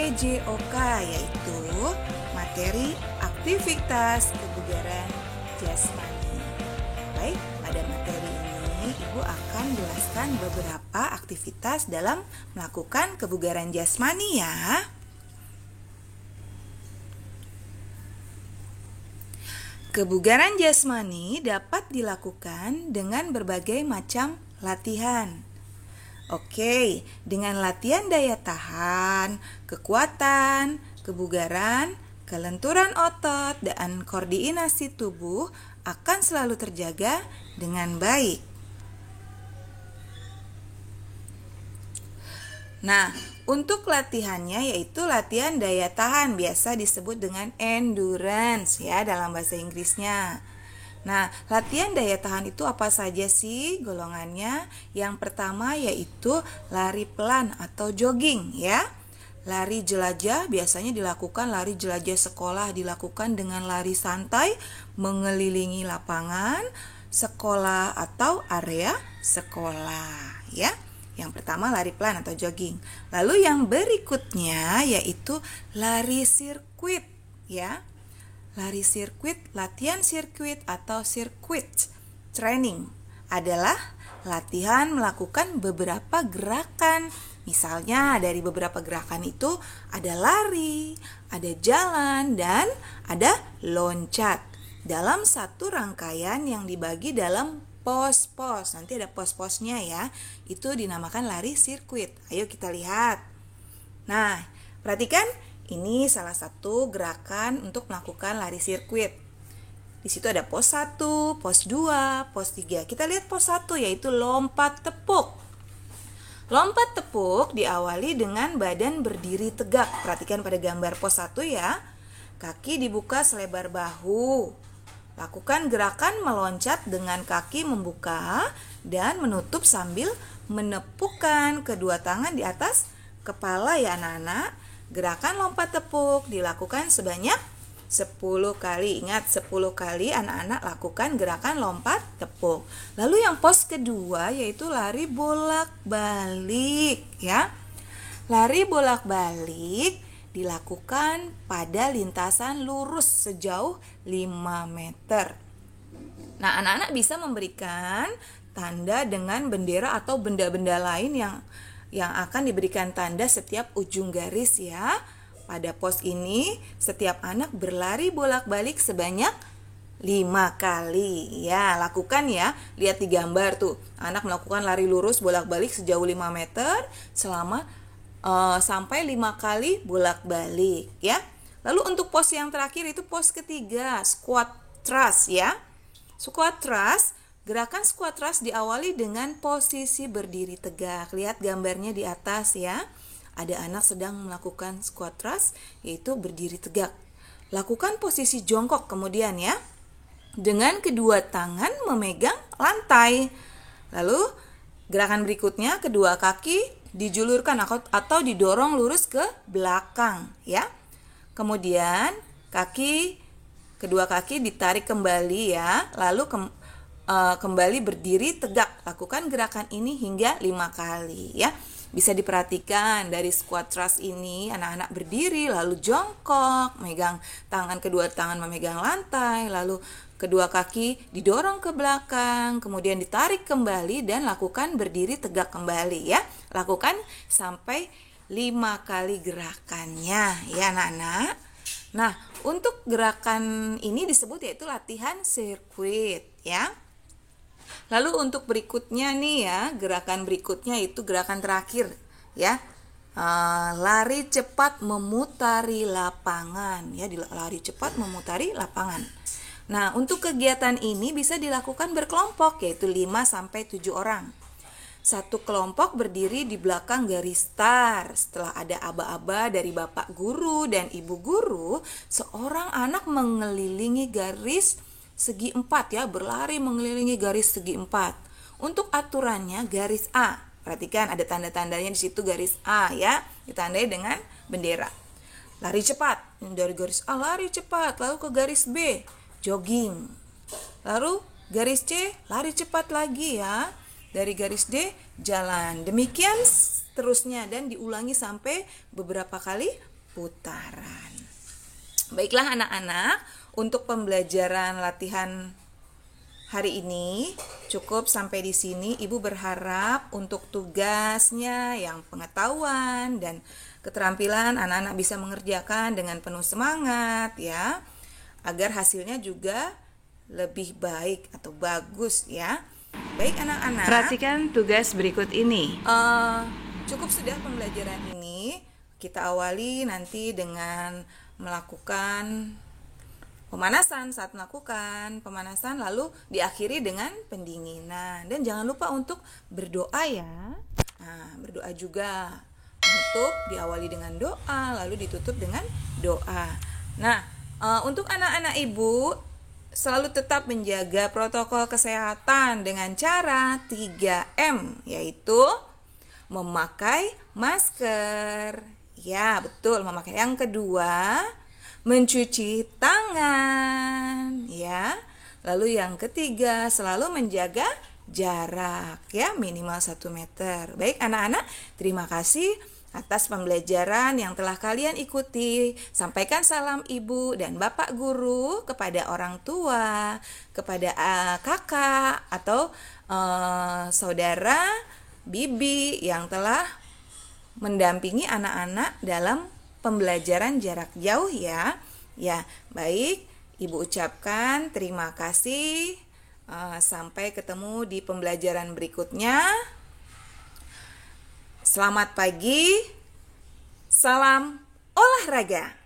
PJOK, yaitu materi aktivitas kebugaran jasmani. Baik, pada materi ini Ibu akan jelaskan beberapa aktivitas dalam melakukan kebugaran jasmani ya. Kebugaran jasmani dapat dilakukan dengan berbagai macam latihan. Oke, dengan latihan daya tahan, kekuatan, kebugaran, kelenturan otot, dan koordinasi tubuh akan selalu terjaga dengan baik. Nah, untuk latihannya yaitu latihan daya tahan, biasa disebut dengan endurance ya dalam bahasa Inggrisnya. Nah, latihan daya tahan itu apa saja sih golongannya? Yang pertama yaitu lari pelan atau jogging ya. Lari jelajah biasanya dilakukan, lari jelajah sekolah dilakukan dengan lari santai mengelilingi lapangan sekolah atau area sekolah ya. Yang pertama lari pelan atau jogging. Lalu yang berikutnya yaitu lari sirkuit ya. Lari sirkuit, latihan sirkuit atau sirkuit training adalah latihan melakukan beberapa gerakan. Misalnya dari beberapa gerakan itu ada lari, ada jalan, dan ada loncat. Dalam satu rangkaian yang dibagi dalam pos-pos. Nanti ada pos-posnya ya. Itu dinamakan lari sirkuit. Ayo kita lihat. Nah, perhatikan ini salah satu gerakan untuk melakukan lari sirkuit. Di situ ada pos 1, pos 2, pos 3. Kita lihat pos 1 yaitu lompat tepuk. Lompat tepuk diawali dengan badan berdiri tegak. Perhatikan pada gambar pos 1 ya. Kaki dibuka selebar bahu. Lakukan gerakan meloncat dengan kaki membuka dan menutup sambil menepukkan kedua tangan di atas kepala ya anak-anak. Gerakan lompat tepuk dilakukan sebanyak 10 kali. Ingat 10 kali anak-anak lakukan gerakan lompat tepuk. Lalu yang pos kedua yaitu lari bolak-balik ya. Lari bolak-balik dilakukan pada lintasan lurus sejauh 5 meter. Nah, anak-anak bisa memberikan tanda dengan bendera atau benda-benda lain yang akan diberikan tanda setiap ujung garis ya. Pada pos ini, setiap anak berlari bolak-balik sebanyak 5 kali. Ya, lakukan ya. Lihat di gambar tuh. Anak melakukan lari lurus bolak-balik sejauh 5 meter selama sampai 5 kali bolak-balik ya. Lalu untuk pos yang terakhir itu pos ketiga, squat thrust ya. Squat thrust, gerakan squat thrust diawali dengan posisi berdiri tegak. Lihat gambarnya di atas ya. Ada anak sedang melakukan squat thrust yaitu berdiri tegak. Lakukan posisi jongkok kemudian ya. Dengan kedua tangan memegang lantai. Lalu gerakan berikutnya kedua kaki dijulurkan atau didorong lurus ke belakang ya. Kemudian kedua kaki ditarik kembali ya. Lalu kembali berdiri tegak. Lakukan gerakan ini hingga 5 kali ya. Bisa diperhatikan dari squat thrust ini anak-anak berdiri lalu jongkok, kedua tangan memegang lantai, lalu kedua kaki didorong ke belakang, kemudian ditarik kembali dan lakukan berdiri tegak kembali ya. Lakukan sampai 5 kali gerakannya ya anak-anak. Nah, untuk gerakan ini disebut yaitu latihan sirkuit ya. Lalu untuk berikutnya nih ya, gerakan berikutnya itu gerakan terakhir ya. Lari cepat memutari lapangan ya, lari cepat memutari lapangan. Nah, untuk kegiatan ini bisa dilakukan berkelompok yaitu 5 sampai 7 orang. Satu kelompok berdiri di belakang garis start. Setelah ada aba-aba dari bapak guru dan ibu guru, seorang anak mengelilingi garis segi 4 ya, berlari mengelilingi garis segi 4. Untuk aturannya garis A. Perhatikan ada tanda-tandanya di situ garis A ya, ditandai dengan bendera. Lari cepat. Dari garis A lari cepat, lalu ke garis B jogging. Lalu garis C lari cepat lagi ya. Dari garis D jalan. Demikian seterusnya dan diulangi sampai beberapa kali putaran. Baiklah anak-anak, untuk pembelajaran latihan hari ini cukup sampai di sini. Ibu berharap untuk tugasnya yang pengetahuan dan keterampilan anak-anak bisa mengerjakan dengan penuh semangat ya, agar hasilnya juga lebih baik atau bagus ya. Baik anak-anak, Perhatikan tugas berikut ini. Cukup sudah pembelajaran ini. Kita awali nanti dengan melakukan pemanasan. Saat melakukan pemanasan lalu diakhiri dengan pendinginan. Dan jangan lupa untuk berdoa ya. Nah, berdoa juga. Untuk diawali dengan doa lalu ditutup dengan doa. Nah, untuk anak-anak ibu selalu tetap menjaga protokol kesehatan dengan cara 3M, yaitu memakai masker. Ya, betul, memakai. Yang kedua, mencuci tangan, ya. Lalu yang ketiga, selalu menjaga jarak, ya, minimal 1 meter. Baik anak-anak, terima kasih atas pembelajaran yang telah kalian ikuti. Sampaikan salam ibu dan bapak guru kepada orang tua, kepada kakak atau saudara, bibi yang telah mendampingi anak-anak dalam pembelajaran jarak jauh ya. Ya, baik. Ibu ucapkan terima kasih. Sampai ketemu di pembelajaran berikutnya. Selamat pagi. Salam olahraga.